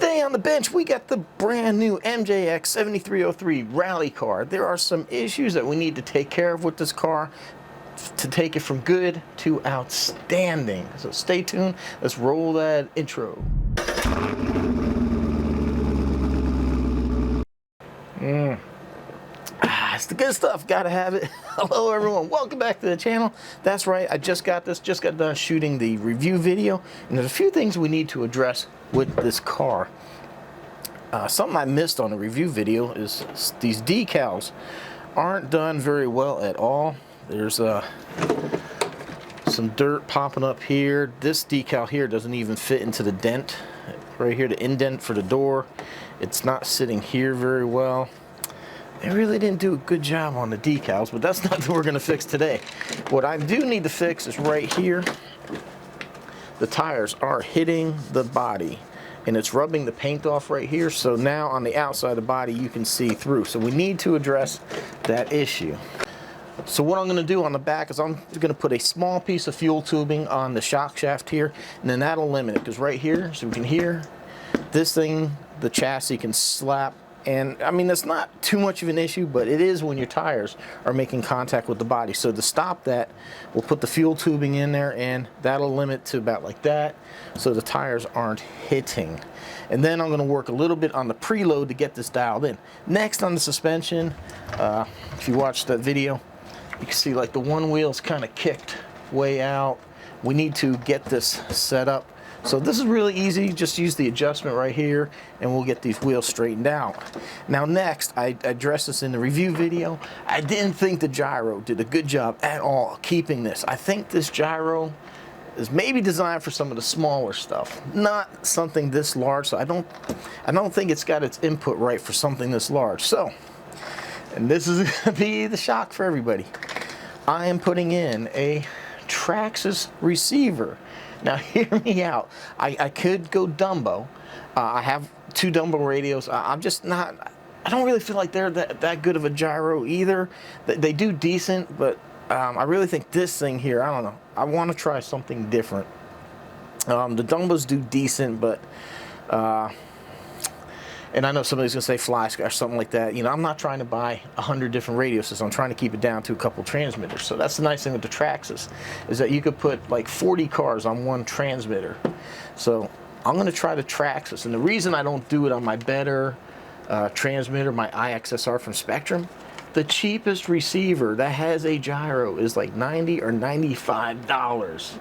Today on the bench, we got the brand new MJX 7303 rally car. There are some issues that we need to take care of with this car to take it from good to outstanding. So stay tuned. Let's roll that intro. It's the good stuff, gotta have it. Hello everyone, welcome back to the channel. That's right, I just got done shooting the review video, and there's a few things we need to address with this car. Something I missed on the review video is these decals aren't done very well at all. There's some dirt popping up here. This decal here doesn't even fit into the dent right here, the indent for the door. It's not sitting here very well. They really didn't do a good job on the decals, but that's not what we're going to fix today. What I do need to fix is right here. The tires are hitting the body, and it's rubbing the paint off right here, so now on the outside of the body you can see through. So we need to address that issue. So what I'm going to do on the back is I'm going to put a small piece of fuel tubing on the shock shaft here, and then that'll limit it, because right here, so we can hear this thing, the chassis can slap. And I mean, that's not too much of an issue, but it is when your tires are making contact with the body. So to stop that, we'll put the fuel tubing in there, and that'll limit to about like that, so the tires aren't hitting. And then I'm going to work a little bit on the preload to get this dialed in. Next, on the suspension, if you watched that video, you can see like the one wheel's kind of kicked way out. We need to get this set up. So this is really easy, just use the adjustment right here and we'll get these wheels straightened out. Now next, I addressed this in the review video. I didn't think the gyro did a good job at all keeping this. I think this gyro is maybe designed for some of the smaller stuff, not something this large, so I don't think it's got its input right for something this large. So, and this is gonna be the shock for everybody. I am putting in a Traxxas receiver. Now hear me out. I could go Dumbo. I have two Dumbo radios. I'm just not, I don't really feel like they're that good of a gyro either. They do decent, but I really think this thing here, I don't know. I want to try something different. The Dumbos do decent, but and I know somebody's gonna say fly sky or something like that. You know, I'm not trying to buy 100 different radio systems. I'm trying to keep it down to a couple transmitters. So that's the nice thing with the Traxxas, is that you could put like 40 cars on one transmitter. So I'm gonna try the Traxxas, and the reason I don't do it on my better transmitter, my IXSR from Spectrum, the cheapest receiver that has a gyro is like $90 or $95.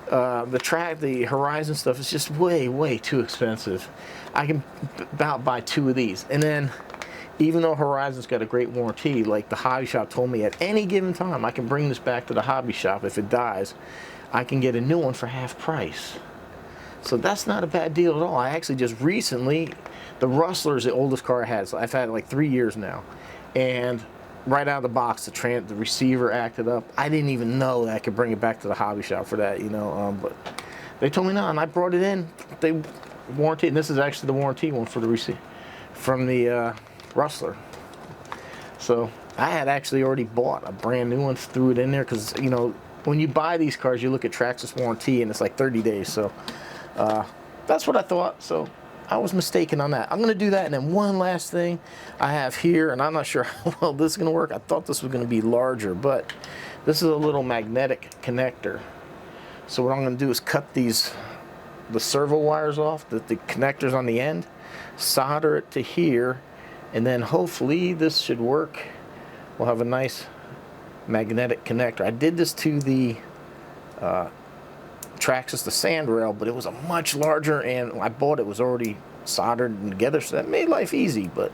The Horizon stuff is just way too expensive. I can about buy two of these, and then even though Horizon's got a great warranty, like the hobby shop told me, at any given time I can bring this back to the hobby shop. If it dies, I can get a new one for half price. So that's not a bad deal at all. I actually just recently, the Rustler is the oldest car I had, so I've had it like 3 years now, and right out of the box, the receiver acted up. I didn't even know that I could bring it back to the hobby shop for that, you know, but they told me no, and I brought it in. They warranty, and this is actually the warranty one for the receiver from the Rustler. So I had actually already bought a brand new one, threw it in there, because, you know, when you buy these cars, you look at Traxxas warranty, and it's like 30 days. So that's what I thought. So I was mistaken on that. I'm going to do that, and then one last thing I have here, and I'm not sure how well this is going to work. I thought this was going to be larger, but this is a little magnetic connector. So what I'm going to do is cut the servo wires off, the connectors on the end, solder it to here, and then hopefully this should work. We'll have a nice magnetic connector. I did this to the Traxxas, the sand rail, but it was a much larger, and I bought it was already soldered together, so that made life easy, but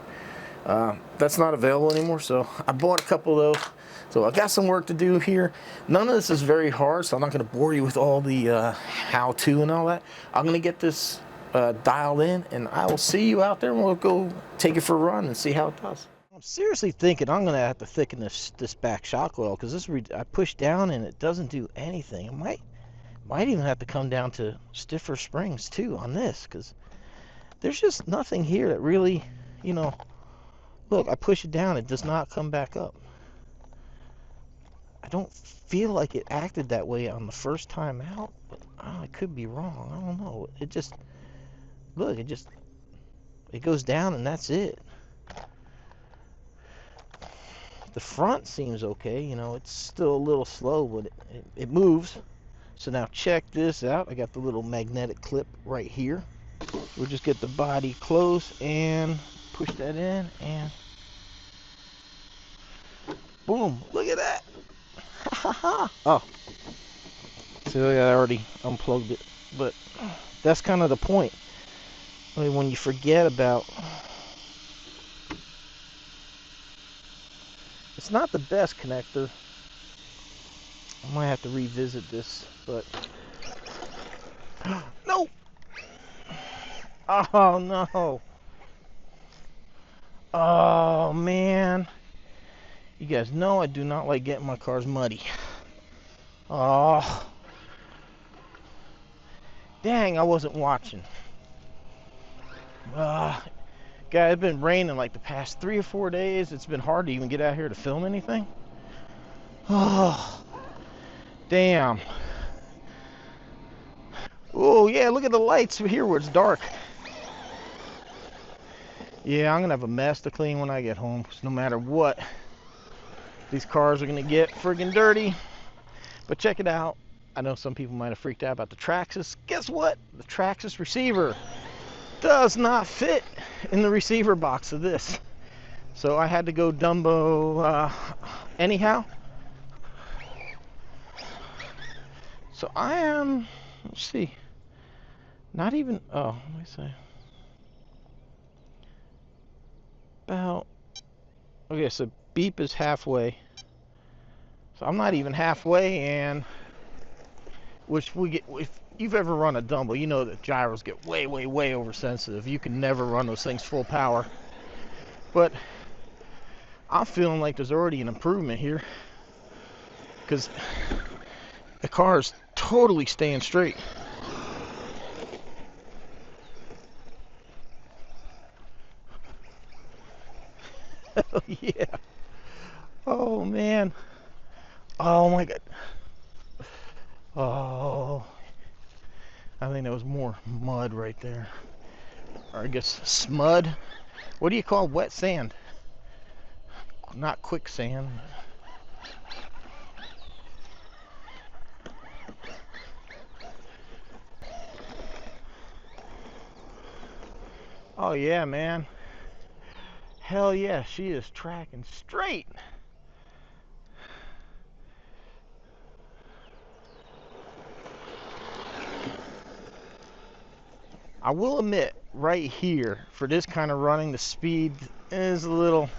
that's not available anymore. So I bought a couple of those. So I got some work to do here. None of this is very hard, so I'm not going to bore you with all the how-to and all that. I'm going to get this dialed in, and I will see you out there, and we'll go take it for a run and see how it does. I'm seriously thinking I'm going to have to thicken this back shock oil, because this I push down and it doesn't do anything. It might even have to come down to stiffer springs too on this, because there's just nothing here that really, you know, look, I push it down, it does not come back up. I don't feel like it acted that way on the first time out, but I could be wrong. I don't know. It just, look, it just It goes down and that's it. The front seems okay, you know, it's still a little slow, but it moves. So now check this out. I got the little magnetic clip right here. We'll just get the body close and push that in and boom, look at that. Oh, so I already unplugged it, but that's kind of the point. I mean, when you forget about, it's not the best connector. I might have to revisit this, but no. Oh no. Oh man. You guys know I do not like getting my cars muddy. Oh. Dang, I wasn't watching. Guys, it's been raining like the past 3 or 4 days. It's been hard to even get out here to film anything. Oh. Damn. Oh yeah, look at the lights here where it's dark. Yeah, I'm gonna have a mess to clean when I get home, because no matter what, these cars are gonna get friggin' dirty. But check it out. I know some people might have freaked out about the Traxxas. Guess what? The Traxxas receiver does not fit in the receiver box of this. So I had to go Dumbo anyhow. So I am, let's see, not even, oh, let me see. About, okay, so beep is halfway. So I'm not even halfway, and which we get, if you've ever run a Dumbo, you know that gyros get way, way, way oversensitive. You can never run those things full power. But I'm feeling like there's already an improvement here, because the car is totally staying straight. Oh yeah. Oh man. Oh my god. Oh, I think that was more mud right there, or I guess smud. What do you call wet sand? Not quicksand. Oh yeah, man. Hell yeah, she is tracking straight. I will admit, right here, for this kind of running, the speed is a little...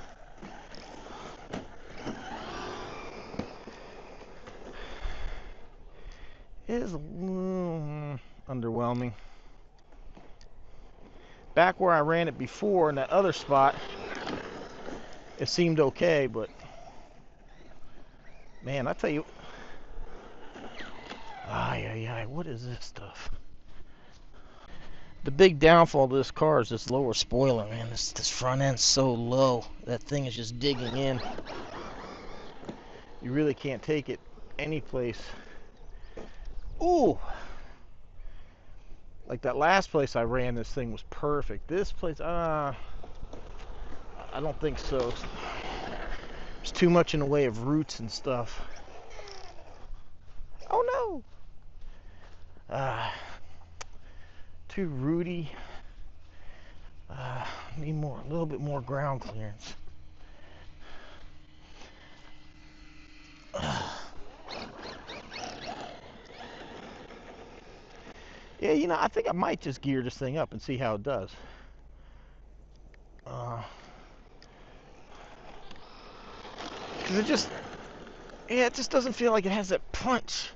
is a little underwhelming. Back where I ran it before in that other spot, it seemed okay, but man, I tell you, what is this stuff? The big downfall of this car is this lower spoiler, man. This front end's so low. That thing is just digging in. You really can't take it any place. Ooh! Like that last place I ran, this thing was perfect. This place, I don't think so. There's too much in the way of roots and stuff. Oh no! Too rooty. Need more, a little bit more ground clearance. Yeah, you know, I think I might just gear this thing up and see how it does. Because it just, yeah, it just doesn't feel like it has that punch.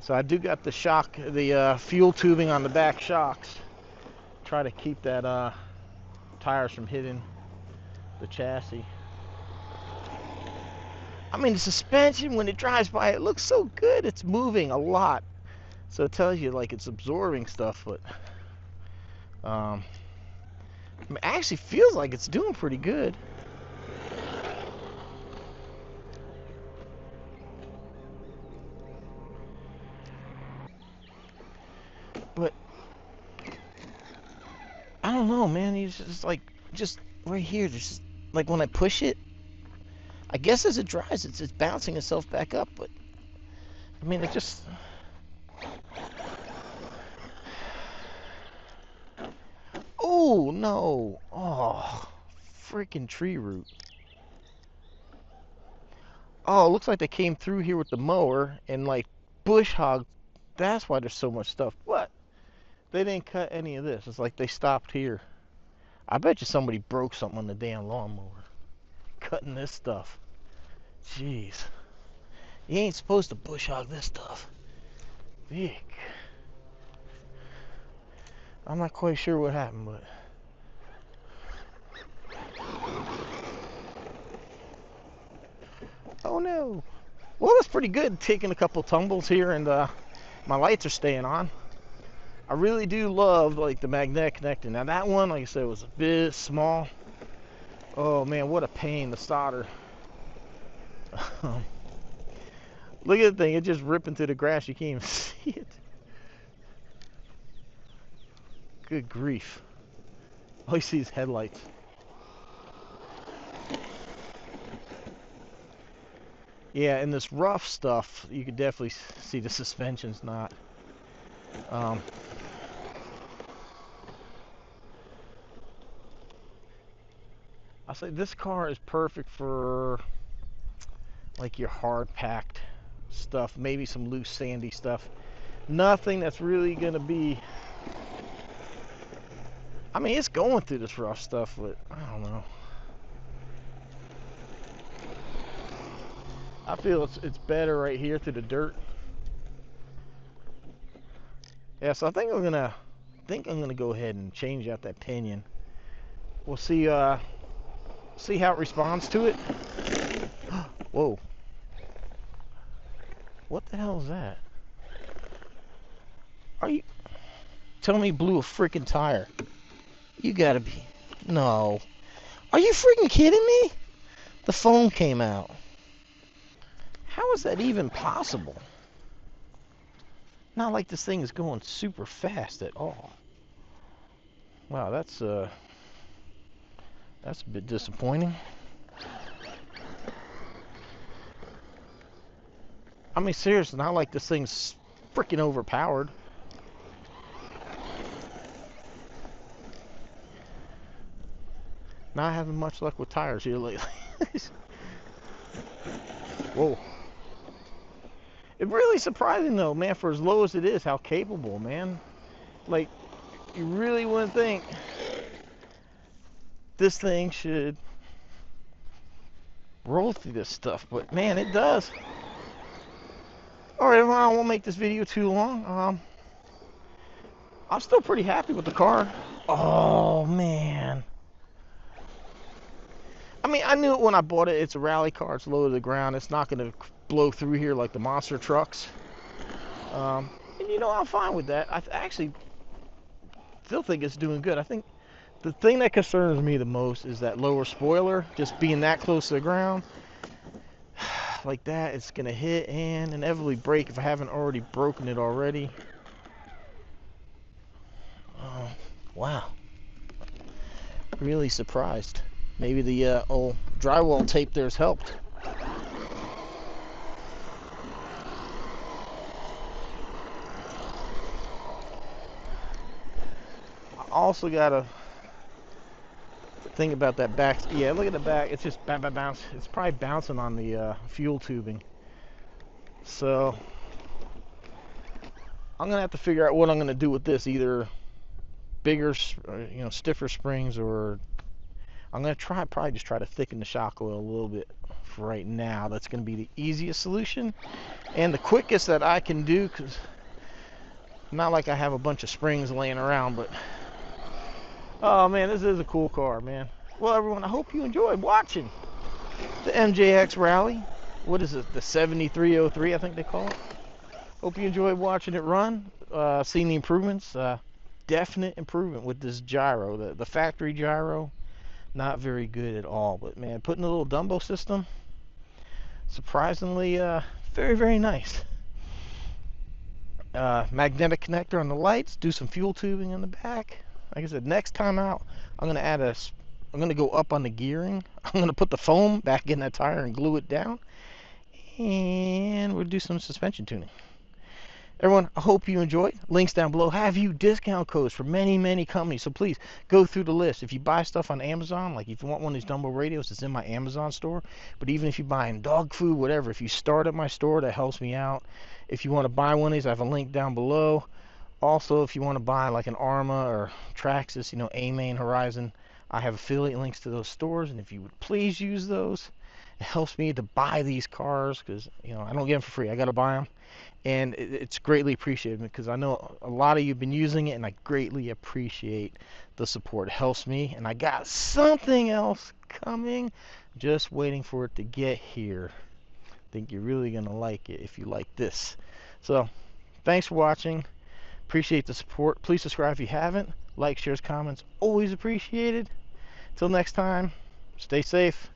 So I do got the shock, the fuel tubing on the back shocks. Try to keep that tires from hitting the chassis. I mean, the suspension, when it drives by, it looks so good. It's moving a lot. So it tells you like it's absorbing stuff, but It actually feels like it's doing pretty good. But I don't know, man. It's just like, just right here, just like when I push it, I guess as it dries, it's bouncing itself back up. But I mean, it just, oh no, oh, freaking tree root. Oh, it looks like they came through here with the mower and like bush hogged. That's why there's so much stuff. What? They didn't cut any of this. It's like they stopped here. I bet you somebody broke something on the damn lawnmower. Cutting this stuff. Jeez. You ain't supposed to bush hog this stuff. Vic. I'm not quite sure what happened, but... Oh no. Well, it's pretty good taking a couple tumbles here, and my lights are staying on. I really do love like the magnetic connector. Now that one, like I said, was a bit small. Oh man, what a pain to solder. Look at the thing, it just ripping through the grass. You can't even see it. Good grief. All you see is headlights. Yeah, in this rough stuff, you could definitely see the suspension's not. I'll say this car is perfect for like your hard packed stuff, maybe some loose sandy stuff. Nothing that's really gonna be, I mean, it's going through this rough stuff, but I don't know. I feel it's better right here through the dirt. Yeah, so I think I'm gonna go ahead and change out that pinion. We'll see how it responds to it. Whoa. What the hell is that? Are you telling me you blew a freaking tire? You gotta be. No. Are you freaking kidding me? The foam came out. How is that even possible? Not like this thing is going super fast at all. Wow, that's a bit disappointing. I mean, seriously, not like this thing's freaking overpowered. Not having much luck with tires here lately. Whoa. It's really surprising though, man, for as low as it is, how capable, man. Like, you really wouldn't think this thing should roll through this stuff, but man, it does. Alright, well, I won't make this video too long. I'm still pretty happy with the car. Oh, man. I mean, I knew it when I bought it. It's a rally car. It's low to the ground. It's not going to blow through here like the monster trucks. And you know, I'm fine with that. I actually still think it's doing good. I think the thing that concerns me the most is that lower spoiler, just being that close to the ground. Like that, it's going to hit and inevitably break if I haven't already broken it already. Oh, wow. Really surprised. Maybe the old drywall tape there's helped. I also got to think about that back. Yeah, look at the back. It's just bounce. It's probably bouncing on the fuel tubing. So I'm going to have to figure out what I'm going to do with this. Either bigger, you know, stiffer springs, or I'm going to probably just try to thicken the shock oil a little bit for right now. That's going to be the easiest solution and the quickest that I can do, because not like I have a bunch of springs laying around, but oh man, this is a cool car, man. Well, everyone, I hope you enjoyed watching the MJX rally. What is it, the 7303, I think they call it. Hope you enjoyed watching it run, seeing the improvements. definite improvement with this gyro. The factory gyro, not very good at all. But man, putting a little Dumbo system, surprisingly very, very nice. Magnetic connector on the lights, do some fuel tubing in the back. Like I said, next time out, I'm gonna go up on the gearing. I'm gonna put the foam back in that tire and glue it down, and we'll do some suspension tuning. Everyone, I hope you enjoyed. Links down below have you discount codes for many, many companies. So please go through the list. If you buy stuff on Amazon, like if you want one of these Dumbo radios, it's in my Amazon store. But even if you're buying dog food, whatever, if you start at my store, that helps me out. If you want to buy one of these, I have a link down below. Also, if you want to buy like an Arma or Traxxas, you know, AMAIN, Horizon, I have affiliate links to those stores. And if you would please use those, it helps me to buy these cars because, you know, I don't get them for free. I got to buy them. And it's greatly appreciated because I know a lot of you have been using it, and I greatly appreciate the support. It helps me, and I got something else coming, just waiting for it to get here. I think you're really going to like it if you like this. So, thanks for watching. Appreciate the support. Please subscribe if you haven't. Like, shares, comments, always appreciated. Till next time, stay safe.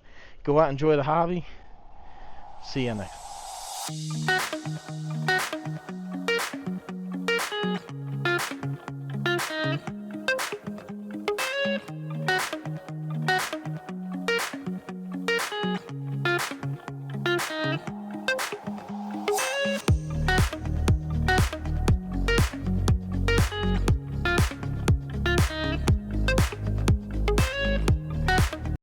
Go out and enjoy the hobby. See you next.